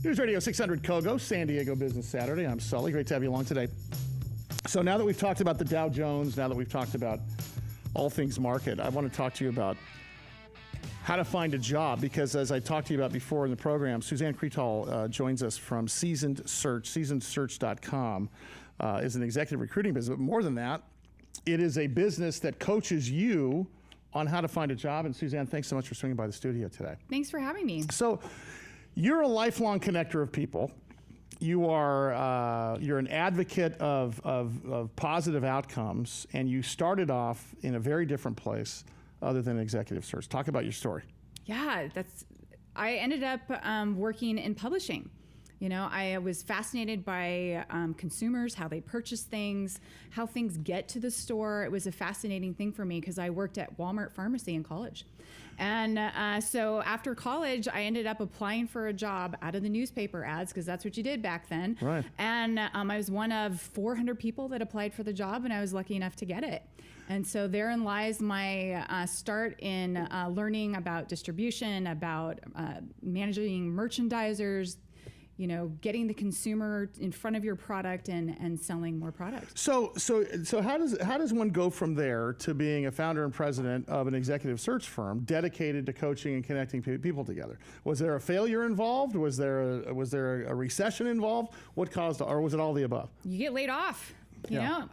News Radio 600 KOGO, San Diego Business Saturday. I'm Sully. Great to have you along today. So now that we've talked about the Dow Jones, now that we've talked about all things market, I want to talk to you about how to find a job, because as I talked to you about before in the program, Suzanne Crettol joins us from Seasoned Search. SeasonedSearch.com is an executive recruiting business, but more than that, it is a business that coaches you on how to find a job. And Suzanne, thanks so much for swinging by the studio today. Thanks for having me. So you're a lifelong connector of people. You are you're an advocate of positive outcomes, and you started off in a very different place other than executive search. Talk about your story. Yeah, I ended up working in publishing. You know, I was fascinated by consumers, how they purchase things, how things get to the store. It was a fascinating thing for me because I worked at Walmart Pharmacy in college. And so after college, I ended up applying for a job out of the newspaper ads, because that's what you did back then. Right. And I was one of 400 people that applied for the job, and I was lucky enough to get it. And so therein lies my start in learning about distribution, about managing merchandisers, you know, getting the consumer in front of your product and selling more product. So how does one go from there to being a founder and president of an executive search firm dedicated to coaching and connecting people together? Was there a failure involved? Was there a recession involved? What caused, or was it all the above? You get laid off. You know,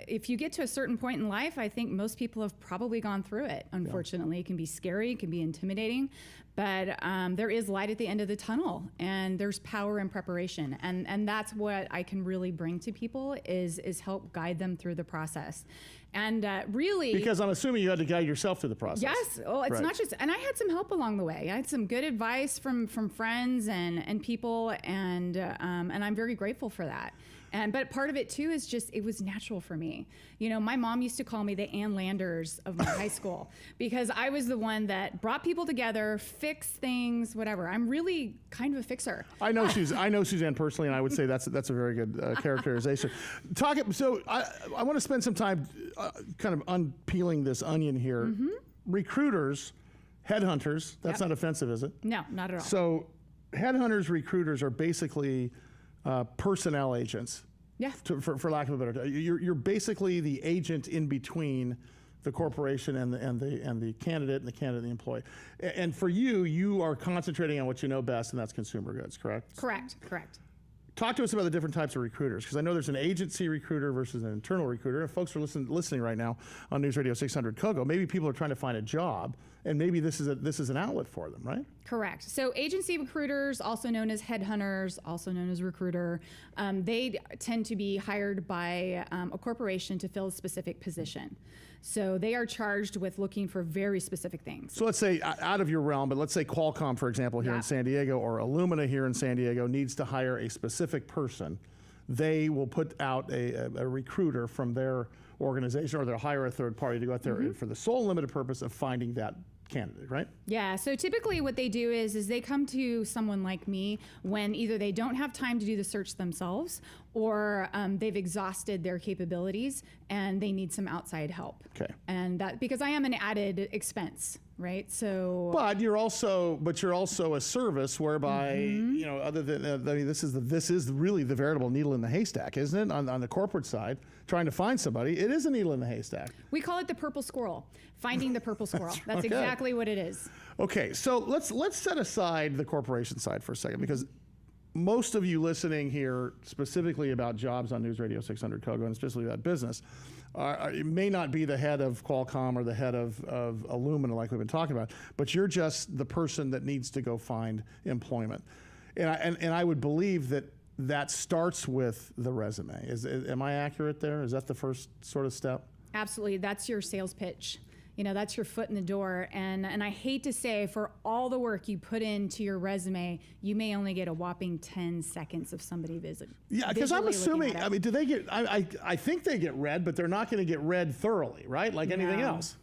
if you get to a certain point in life, I think most people have probably gone through it. Unfortunately, It can be scary, it can be intimidating, but there is light at the end of the tunnel, and there's power in preparation, and that's what I can really bring to people is help guide them through the process, and really, because I'm assuming you had to guide yourself through the process. Yes, well, it's not just, and I had some help along the way. I had some good advice from friends and people, and I'm very grateful for that. But part of it too is just, it was natural for me. You know, my mom used to call me the Ann Landers of my high school, because I was the one that brought people together, fixed things, whatever. I'm really kind of a fixer. I know Suzanne personally, and I would say that's a very good characterization. So I want to spend some time kind of unpeeling this onion here. Mm-hmm. Recruiters, headhunters, that's not offensive, is it? No, not at all. So headhunters, recruiters are basically personnel agents. Yeah. For lack of a better term, you're basically the agent in between the corporation and the candidate and the employee. And for you are concentrating on what you know best, and that's consumer goods, correct? Correct. Talk to us about the different types of recruiters, because I know there's an agency recruiter versus an internal recruiter. If folks are listening right now on News Radio 600 KOGO, maybe people are trying to find a job, and maybe this is an outlet for them, right? Correct. So agency recruiters, also known as headhunters, also known as recruiter, they tend to be hired by a corporation to fill a specific position. So they are charged with looking for very specific things. So let's say, out of your realm, but let's say Qualcomm, for example, here in San Diego, or Illumina here in San Diego needs to hire a specific person. They will put out a recruiter from their organization, or they'll hire a third party to go out there for the sole limited purpose of finding that candidate, right? Yeah, so typically what they do is they come to someone like me when either they don't have time to do the search themselves, or they've exhausted their capabilities and they need some outside help. Okay. And that, because I am an added expense, right? So, but you're also a service whereby you know, other than I mean, this is really the veritable needle in the haystack, isn't it? On the corporate side, trying to find somebody, it is a needle in the haystack. We call it the purple squirrel. Finding the purple squirrel. That's exactly what it is. Okay, so let's set aside the corporation side for a second, because most of you listening here specifically about jobs on News Radio 600 KOGO, and especially that business, it may not be the head of Qualcomm or the head of Illumina like we've been talking about, but you're just the person that needs to go find employment. And I would believe that starts with the resume. Am I accurate there? Is that the first sort of step? Absolutely. That's your sales pitch. You know, that's your foot in the door. And I hate to say, for all the work you put into your resume, you may only get a whopping 10 seconds of somebody visit. Yeah, because I'm assuming, I mean, do they get, I think they get read, but they're not going to get read thoroughly, right? Like anything else.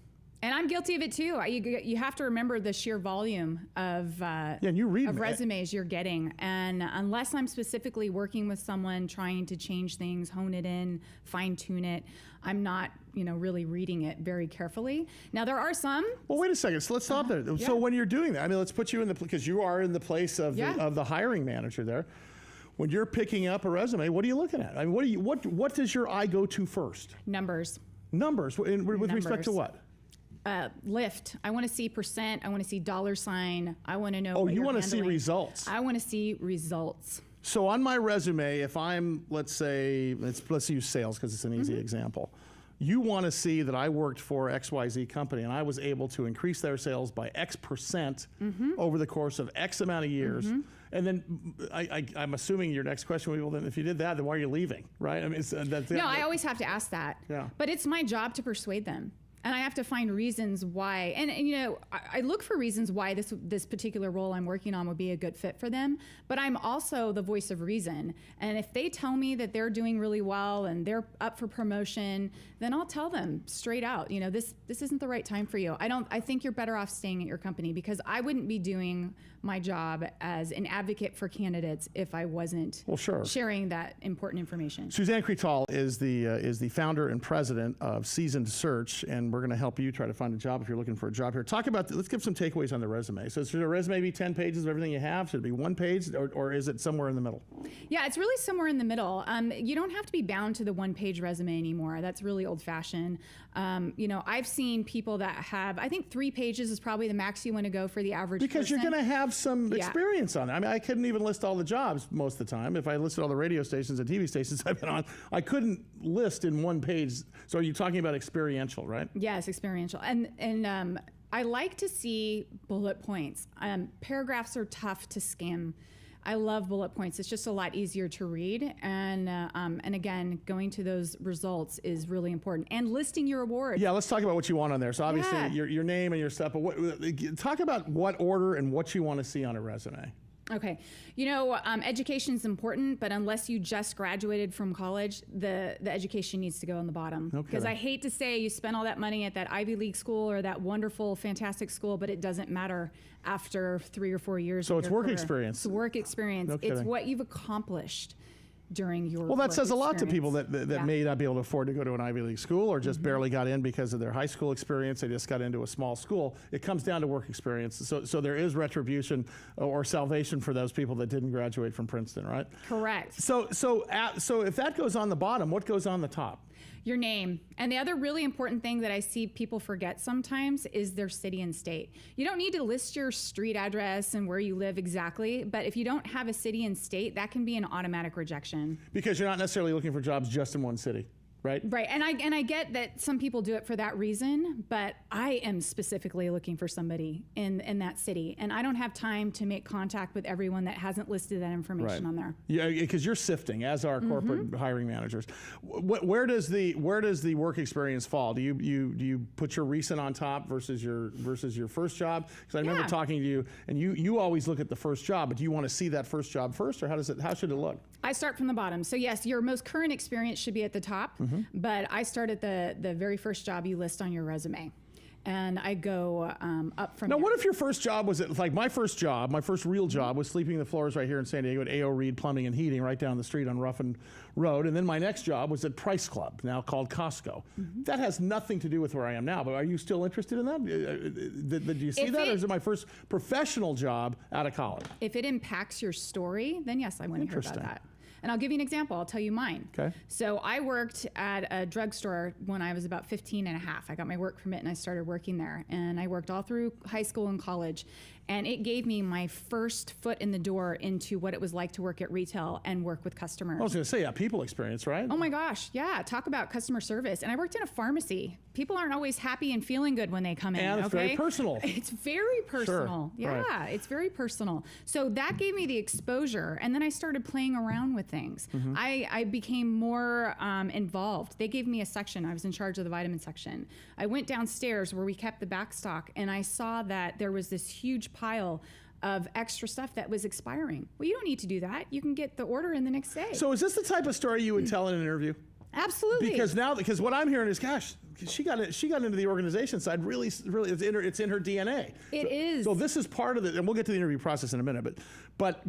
And I'm guilty of it too. You have to remember the sheer volume of and you read of resumes you're getting. And unless I'm specifically working with someone trying to change things, hone it in, fine tune it, I'm not, really reading it very carefully. Now there are some. Well, wait a second. So let's stop there. Yeah. So when you're doing that, I mean, let's put you in because you are in the place of the hiring manager there. When you're picking up a resume, what are you looking at? I mean, what does your eye go to first? Numbers. Numbers. With respect to what? Lift. I want to see %. I want to see $sign. I want to know. Oh, you want to see results. I want to see results. So on my resume, if I'm, let's use sales because it's an easy example. You want to see that I worked for XYZ company and I was able to increase their sales by X% over the course of X amount of years. And then I'm assuming your next question will be, well, then if you did that, then why are you leaving, right? I mean, I always have to ask that. Yeah. But it's my job to persuade them. And I have to find reasons why. And I look for reasons why this particular role I'm working on would be a good fit for them. But I'm also the voice of reason. And if they tell me that they're doing really well and they're up for promotion, then I'll tell them straight out, this isn't the right time for you. I think you're better off staying at your company, because I wouldn't be doing my job as an advocate for candidates if I wasn't sharing that important information. Suzanne Crettol is the founder and president of Seasoned Search, and we're going to help you try to find a job if you're looking for a job here. Let's give some takeaways on the resume. So should a resume be 10 pages of everything you have? Should it be 1 page, or is it somewhere in the middle? Yeah, it's really somewhere in the middle. You don't have to be bound to the 1-page resume anymore. That's really old-fashioned. I've seen people that have, I think 3 pages is probably the max you want to go for the average because person. You're going to have some experience on it. I mean, I couldn't even list all the jobs most of the time. If I listed all the radio stations and TV stations I've been on, I couldn't list in 1 page. So are you talking about experiential, right? Yes, experiential. And I like to see bullet points. Paragraphs are tough to skim. I love bullet points. It's just a lot easier to read. And again, going to those results is really important. And listing your awards. Yeah, let's talk about what you want on there. So obviously your name and your stuff, but talk about what order and what you want to see on a resume. Okay. Education is important, but unless you just graduated from college, the education needs to go on the bottom. Because I hate to say you spent all that money at that Ivy League school or that wonderful, fantastic school, but it doesn't matter after 3 or 4 years. So it's work experience. It's work experience. It's what you've accomplished during your that says a lot to people that may not be able to afford to go to an Ivy League school or just barely got in because of their high school experience. They just got into a small school. It comes down to work experience. So there is retribution or salvation for those people that didn't graduate from Princeton, right? Correct. So if that goes on the bottom, what goes on the top? Your name. And the other really important thing that I see people forget sometimes is their city and state. You don't need to list your street address and where you live exactly, but if you don't have a city and state, that can be an automatic rejection. Because you're not necessarily looking for jobs just in one city. Right. Right. And I get that some people do it for that reason, but I am specifically looking for somebody in that city. And I don't have time to make contact with everyone that hasn't listed that information on there. Yeah, because you're sifting, as are corporate hiring managers. Where does the work experience fall? Do you put your recent on top versus your first job? Because I remember talking to you, and you always look at the first job, but do you want to see that first job first, or how should it look? I start from the bottom. So yes, your most current experience should be at the top. But I start at the very first job you list on your resume. And I go up from there. Now, what if your first job was like my first real job was sweeping the floors right here in San Diego at A.O. Reed Plumbing and Heating right down the street on Ruffin Road. And then my next job was at Price Club, now called Costco. That has nothing to do with where I am now, but are you still interested in that? Did you see that? Or is it my first professional job out of college? If it impacts your story, then yes, I want to hear about that. And I'll give you an example. I'll tell you mine. Okay. So I worked at a drugstore when I was about 15 and a half. I got my work permit and I started working there. And I worked all through high school and college. And it gave me my first foot in the door into what it was like to work at retail and work with customers. I was going to say, people experience, right? Oh my gosh, yeah. Talk about customer service. And I worked in a pharmacy. People aren't always happy and feeling good when they come in. And it's very personal. It's very personal. Sure. Yeah, it's very personal. So that gave me the exposure. And then I started playing around with things. I became more involved. They gave me a section. I was in charge of the vitamin section. I went downstairs where we kept the back stock, and I saw that there was this huge pile of extra stuff that was expiring. Well, you don't need to do that. You can get the order in the next day. So is this the type of story you would tell in an interview? Absolutely. Because what I'm hearing is, gosh, she got into the organization side. Really, it's in her DNA. It is. So this is part of it, and we'll get to the interview process in a minute. But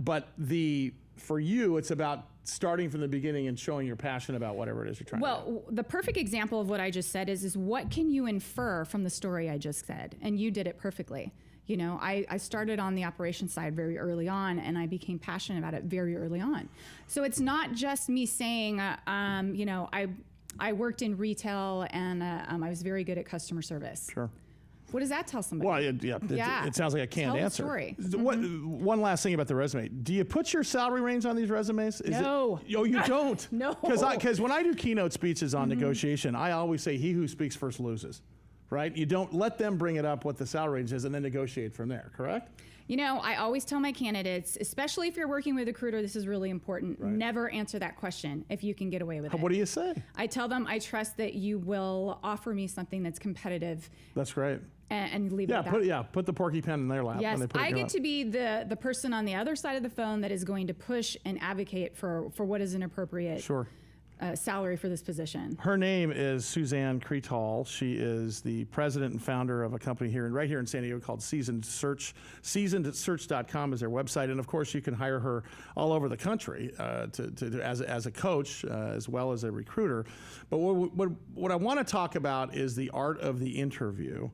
for you, it's about starting from the beginning and showing your passion about whatever it is you're trying to do. Well, the perfect example of what I just said is what can you infer from the story I just said? And you did it perfectly. You know, I started on the operations side very early on, and I became passionate about it very early on. So it's not just me saying, you know, I worked in retail and I was very good at customer service. Sure. What does that tell somebody? Well, it sounds like a canned Tell the answer. story. One last thing about the resume. Do you put your salary range on these resumes? No. Oh, you don't? No. Because when I do keynote speeches on negotiation, I always say he who speaks first loses, right? You don't let them bring it up what the salary range is and then negotiate from there, correct? You know, I always tell my candidates, especially if you're working with a recruiter, this is really important. Right. Never answer that question if you can get away with it. What do you say? I tell them I trust that you will offer me something that's competitive. That's great. And leave it at that. Put the porky pen in their lap. Yes, when they put I it get to be the person on the other side of the phone that is going to push and advocate for what is an appropriate salary for this position. Her name is Suzanne Crettol. She is the president and founder of a company right here in San Diego called Seasoned Search. SeasonedSearch.com is their website, and of course you can hire her all over the country as a coach as well as a recruiter. But what I want to talk about is the art of the interview.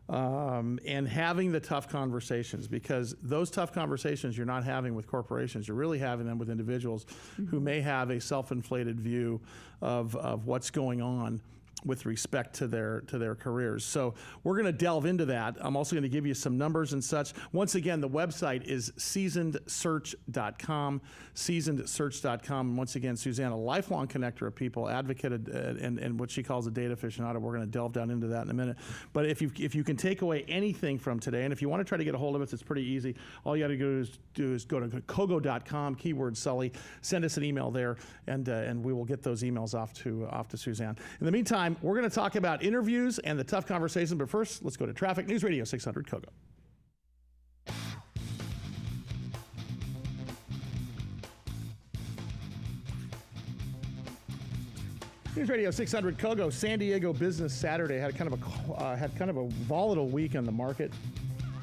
And having the tough conversations, because those tough conversations you're not having with corporations, you're really having them with individuals who may have a self-inflated view of what's going on with respect to their careers. So we're going to delve into that. I'm also going to give you some numbers and such. Once again, the website is seasonedsearch.com, seasonedsearch.com. And once again, Suzanne, a lifelong connector of people, advocate and what she calls a data aficionado. We're going to delve down into that in a minute. But if you can take away anything from today, and if you want to try to get a hold of us, it's pretty easy. All you got to do is go to KOGO.com, keyword Sully, send us an email there, and we will get those emails off to Suzanne. In the meantime, we're going to talk about interviews and the tough conversations, but first, let's go to Traffic News Radio 600 KOGO. News Radio 600 KOGO, San Diego Business Saturday had kind of a volatile week on the market.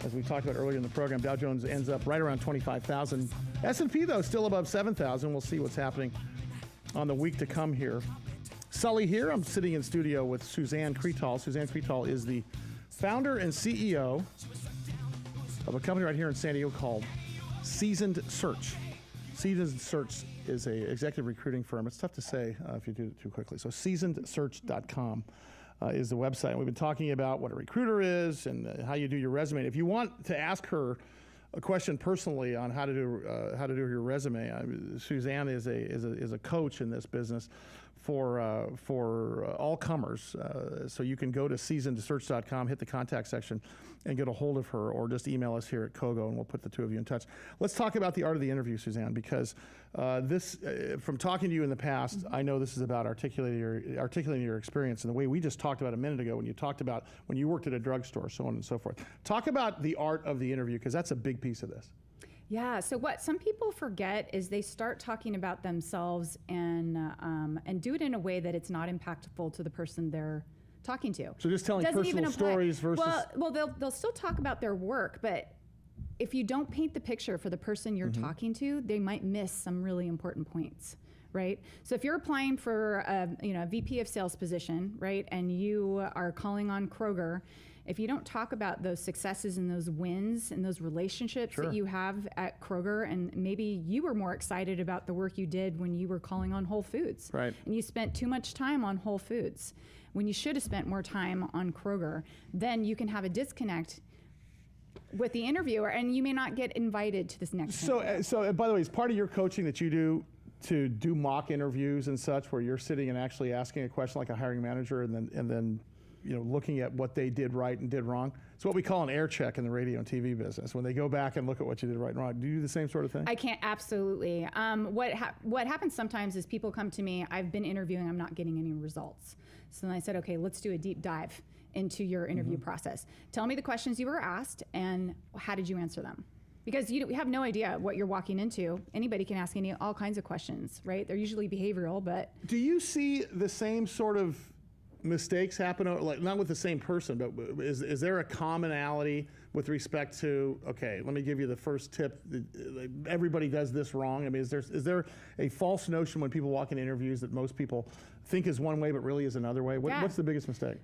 As we talked about earlier in the program, Dow Jones ends up right around 25,000. S&P, though, still above 7,000. We'll see what's happening on the week to come here. Sully here. I'm sitting in studio with Suzanne Crettol. Suzanne Crettol is the founder and CEO of a company right here in San Diego called Seasoned Search. Seasoned Search is an executive recruiting firm. It's tough to say if you do it too quickly. So seasonedsearch.com is the website. And we've been talking about what a recruiter is and how you do your resume. If you want to ask her a question personally on how to do your resume, Suzanne is a coach in this business for all comers. So you can go to seasonedsearch.com, hit the contact section, and get a hold of her, or just email us here at KOGO, and we'll put the two of you in touch. Let's talk about the art of the interview, Suzanne, because from talking to you in the past, I know this is about articulating your experience and the way we just talked about a minute ago when you talked about when you worked at a drugstore, so on and so forth. Talk about the art of the interview, because that's a big piece of this. Yeah, so what some people forget is they start talking about themselves and do it in a way that it's not impactful to the person they're talking to. So just telling personal stories versus... Well, they'll still talk about their work, but if you don't paint the picture for the person you're talking to, they might miss some really important points, right? So if you're applying for a VP of sales position, right, and you are calling on Kroger, if you don't talk about those successes and those wins and those relationships that you have at Kroger, and maybe you were more excited about the work you did when you were calling on Whole Foods, right, and you spent too much time on Whole Foods when you should have spent more time on Kroger, then you can have a disconnect with the interviewer, and you may not get invited to this next interview. So by the way, is part of your coaching that you do to do mock interviews and such, where you're sitting and actually asking a question like a hiring manager, and then looking at what they did right and did wrong? It's what we call an air check in the radio and TV business. When they go back and look at what you did right and wrong, do you do the same sort of thing? I can't, absolutely. What happens sometimes is people come to me, I've been interviewing, I'm not getting any results. So then I said, okay, let's do a deep dive into your interview process. Tell me the questions you were asked and how did you answer them? because we have no idea what you're walking into. Anybody can ask all kinds of questions, right? They're usually behavioral, but. Do you see the same sort of mistakes happen, like not with the same person, but is there a commonality with respect to, okay, let me give you the first tip, everybody does this wrong? I mean, is there a false notion when people walk in interviews that most people think is one way but really is another way? What's the biggest mistake?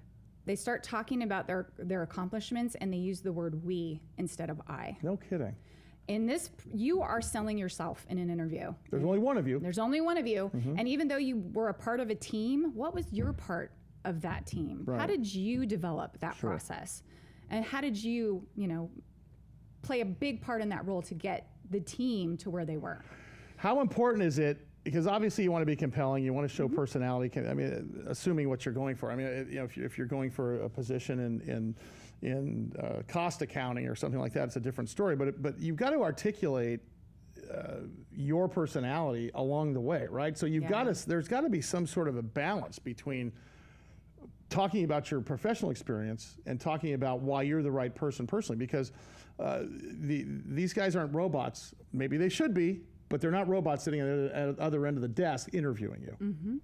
They start talking about their accomplishments and they use the word we instead of I. No kidding. In this, you are selling yourself in an interview. There's only one of you. There's only one of you. And even though you were a part of a team, what was your part of that team? Right. How did you develop that process? And how did you, play a big part in that role to get the team to where they were? How important is it? Because obviously you want to be compelling, you want to show personality. I mean, assuming what you're going for. I mean, if you're going for a position in cost accounting or something like that, it's a different story. But you've got to articulate your personality along the way, right? So there's got to be some sort of a balance between talking about your professional experience and talking about why you're the right person personally, because these guys aren't robots. Maybe they should be, but they're not robots sitting at the other end of the desk interviewing you.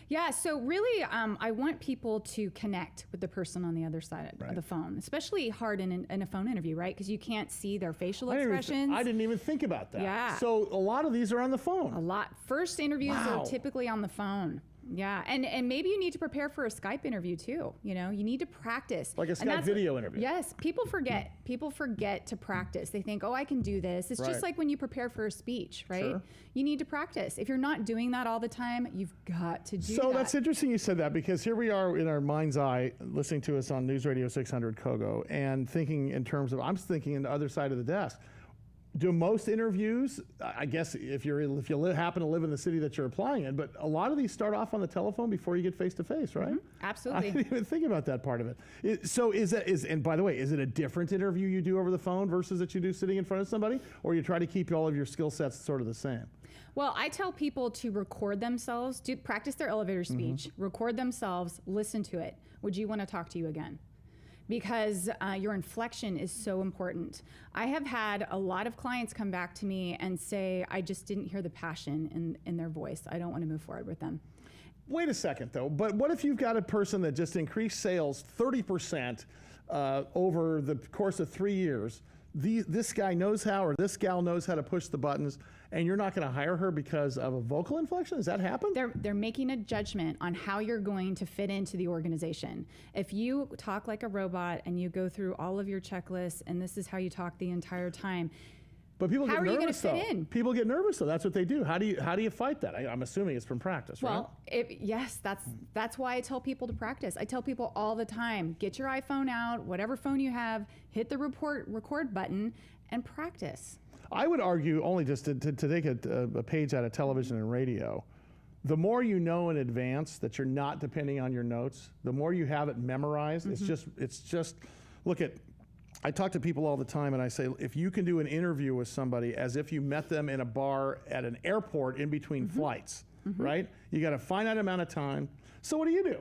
Yeah, so really, I want people to connect with the person on the other side of the phone, especially hard in a phone interview, right? Because you can't see their facial expressions. I didn't even think about that. Yeah. So a lot of these are on the phone. A lot. First interviews are typically on the phone. Yeah, and maybe you need to prepare for a Skype interview too. You need to practice. Like a Skype video interview. Yes, people forget. People forget to practice. They think, oh, I can do this. It's just like when you prepare for a speech, right? Sure. You need to practice. If you're not doing that all the time, you've got to do that. So that's interesting you said that, because here we are in our mind's eye listening to us on News Radio 600 KOGO and thinking in terms of, I'm thinking in the other side of the desk. Do most interviews, I guess if you happen to live in the city that you're applying in, but a lot of these start off on the telephone before you get face to face, right? Absolutely. I didn't even think about that part of it. So and by the way, is it a different interview you do over the phone versus that you do sitting in front of somebody, or you try to keep all of your skill sets sort of the same? Well, I tell people to record themselves, practice their elevator speech, record themselves, listen to it. Would you want to talk to you again? Because your inflection is so important. I have had a lot of clients come back to me and say, I just didn't hear the passion in their voice. I don't want to move forward with them. Wait a second, though. But what if you've got a person that just increased sales 30% over the course of 3 years? This guy knows how, or this gal knows how to push the buttons, and you're not going to hire her because of a vocal inflection? Does that happen? They're making a judgment on how you're going to fit into the organization. If you talk like a robot and you go through all of your checklists and this is how you talk the entire time, but people how get are you nervous, going to fit in? People get nervous, though. That's what they do. How do you fight that? I'm assuming it's from practice, right? Well, yes, that's why I tell people to practice. I tell people all the time, get your iPhone out, whatever phone you have, hit the record button, and practice. I would argue, only just to take a page out of television and radio, the more you know in advance that you're not depending on your notes, the more you have it memorized. It's just look at. I talk to people all the time and I say, if you can do an interview with somebody as if you met them in a bar at an airport in between flights, right? You got a finite amount of time. So what do?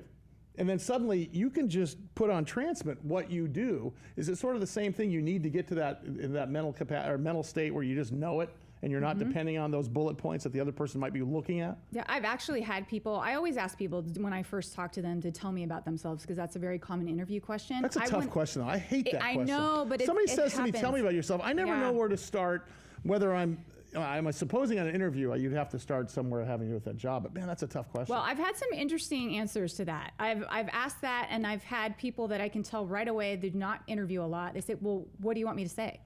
And then suddenly you can just put on transmit what you do. Is it sort of the same thing you need to get to that mental state where you just know it and you're not depending on those bullet points that the other person might be looking at? Yeah, I've actually had people, I always ask people when I first talk to them to tell me about themselves, because that's a very common interview question. That's a tough question, though. I hate that question. I know, but somebody says it to me, happens. tell me about yourself. I never know where to start, whether I'm supposing on an interview, you'd have to start somewhere having to do with that job. But man, that's a tough question. Well, I've had some interesting answers to that. I've asked that, and I've had people that I can tell right away they do not interview a lot. They say, well, what do you want me to say?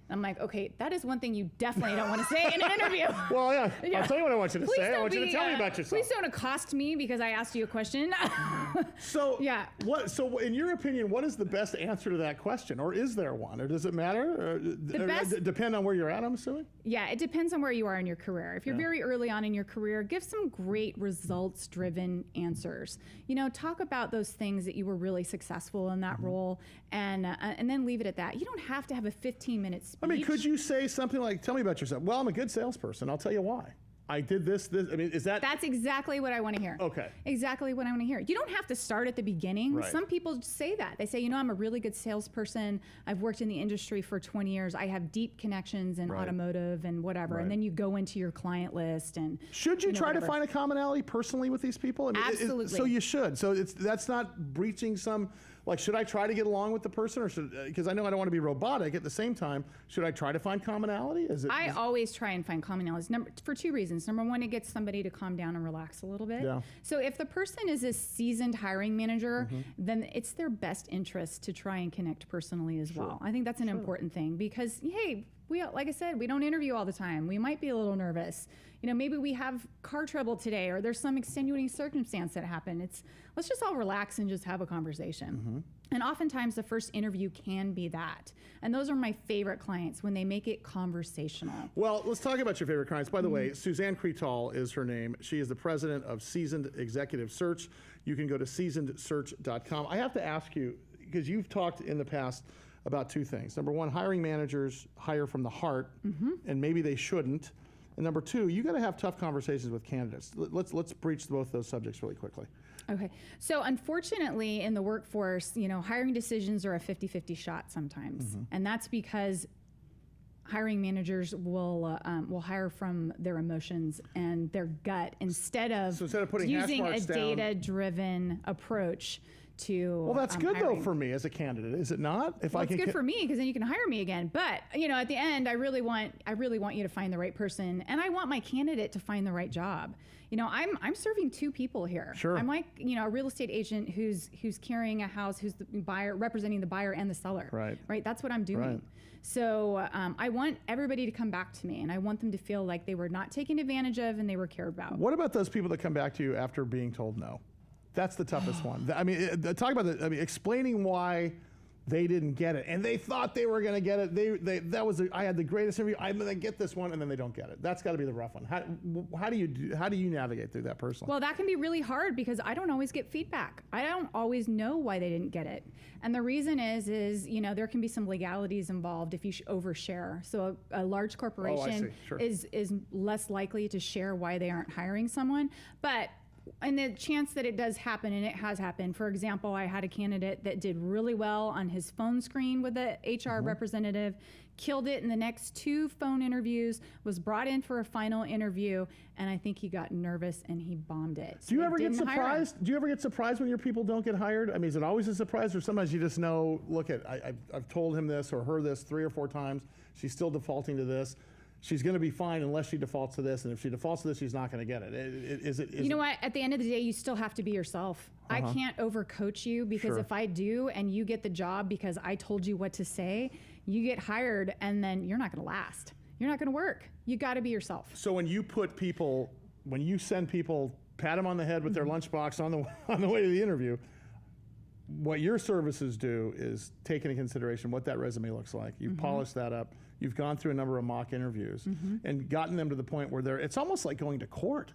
I'm like, okay, that is one thing you definitely don't want to say in an interview. Well, yeah. I'll tell you what I want you to say. I want you to tell me about yourself. Please don't accost me because I asked you a question. So, yeah. So, in your opinion, what is the best answer to that question? Or is there one? Or does it matter? Depend on where you're at, I'm assuming? Yeah, it depends on where you are in your career. If you're very early on in your career, give some great results-driven answers. Talk about those things that you were really successful in that role, and then leave it at that. You don't have to have a 15-minute speech. I mean, could you say something like, tell me about yourself? Well, I'm a good salesperson. I'll tell you why. I did this. I mean, is that? That's exactly what I want to hear. Okay. Exactly what I want to hear. You don't have to start at the beginning. Right. Some people say that. They say, you know, I'm a really good salesperson. I've worked in the industry for 20 years. I have deep connections in automotive and whatever. Right. And then you go into your client list and should you try whatever. to find a commonality personally with these people? I mean, Absolutely. So you should. So that's not breaching some. Like, should I try to get along with the person, or should, because I know I don't want to be robotic. At the same time, should I try to find commonality? I always try and find commonalities. For two reasons. Number one, it gets somebody to calm down and relax a little bit. Yeah. So if the person is a seasoned hiring manager, then it's their best interest to try and connect personally as well. I think that's an important thing because, hey, like I said, we don't interview all the time. We might be a little nervous. You know, maybe we have car trouble today, or there's some extenuating circumstance that happened. Let's just all relax and just have a conversation. And oftentimes the first interview can be that. And those are my favorite clients when they make it conversational. Well, let's talk about your favorite clients. By the way, Suzanne Crettol is her name. She is the president of Seasoned Executive Search. You can go to seasonedsearch.com. I have to ask you, because you've talked in the past about two things. Number one, hiring managers hire from the heart, and maybe they shouldn't. And number two, you got to have tough conversations with candidates. Let's breach both those subjects really quickly. Okay. So unfortunately in the workforce, you know, hiring decisions are a 50-50 shot sometimes. And that's because hiring managers will hire from their emotions and their gut instead of putting using a hash marks down. data-driven approach to Well, that's good hiring. though for me as a candidate, is it not? If It's good for me because then you can hire me again. But you know, at the end, I really want you to find the right person, and I want my candidate to find the right job. You know, I'm serving two people here. Sure. I'm like, you know, a real estate agent who's carrying a house, who's the buyer, representing the buyer and the seller. Right. Right. That's what I'm doing. Right. So I want everybody to come back to me, and I want them to feel like they were not taken advantage of and they were cared about. What about those people that come back to you after being told no? That's the toughest one. I mean, talk about explaining why they didn't get it, and they thought they were going to get it. I had the greatest interview. I'm going to get this one, and then they don't get it. That's got to be the rough one. How do you navigate through that personally? Well, that can be really hard because I don't always get feedback. I don't always know why they didn't get it, and the reason is you know, there can be some legalities involved if you overshare. So a large corporation is less likely to share why they aren't hiring someone, but. And the chance that it does happen, and it has happened. For example, I had a candidate that did really well on his phone screen with the HR representative, killed it in the next 2 phone interviews, was brought in for a final interview, and I think he got nervous and he bombed it. So do you ever get surprised? Do you ever get surprised when your people don't get hired? I mean, is it always a surprise, or sometimes you just know, look, I've told him this or her this 3 or 4 times, she's still defaulting to this. She's going to be fine unless she defaults to this, and if she defaults to this, she's not going to get it. You know what? At the end of the day, you still have to be yourself. I can't overcoach you because if I do and you get the job because I told you what to say, you get hired and then you're not going to last. You're not going to work. You got to be yourself. So when you send people, pat them on the head with their lunchbox on the way to the interview, what your services do is take into consideration what that resume looks like. You've polished that up. You've gone through a number of mock interviews and gotten them to the point where it's almost like going to court.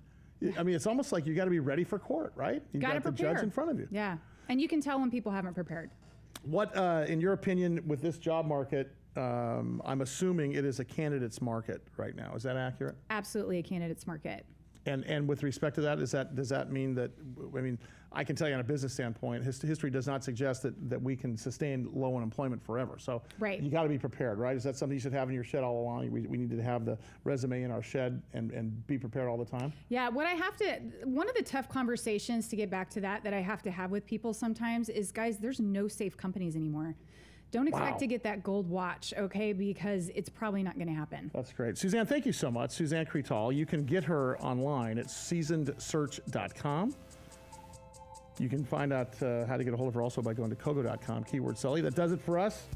I mean, it's almost like you got to be ready for court, right? You've got the judge in front of you. Yeah, and you can tell when people haven't prepared. What, in your opinion, with this job market, I'm assuming it is a candidate's market right now. Is that accurate? Absolutely a candidate's market. And with respect to that, does that mean that, I mean, I can tell you on a business standpoint, history does not suggest that we can sustain low unemployment forever. So you got to be prepared, right? Is that something you should have in your shed all along? We need to have the resume in our shed and be prepared all the time? Yeah, one of the tough conversations to get back to that I have to have with people sometimes is, guys, there's no safe companies anymore. Don't expect to get that gold watch, okay? Because it's probably not going to happen. That's great. Suzanne, thank you so much. Suzanne Crettol. You can get her online at seasonedsearch.com. You can find out how to get a hold of her also by going to KOGO.com, keyword Sully. That does it for us.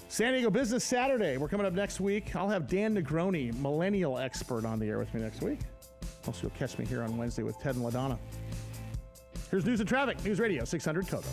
San Diego Business Saturday. We're coming up next week. I'll have Dan Negroni, millennial expert, on the air with me next week. Also, you'll catch me here on Wednesday with Ted and LaDonna. Here's News and Traffic. News Radio 600 KOGO.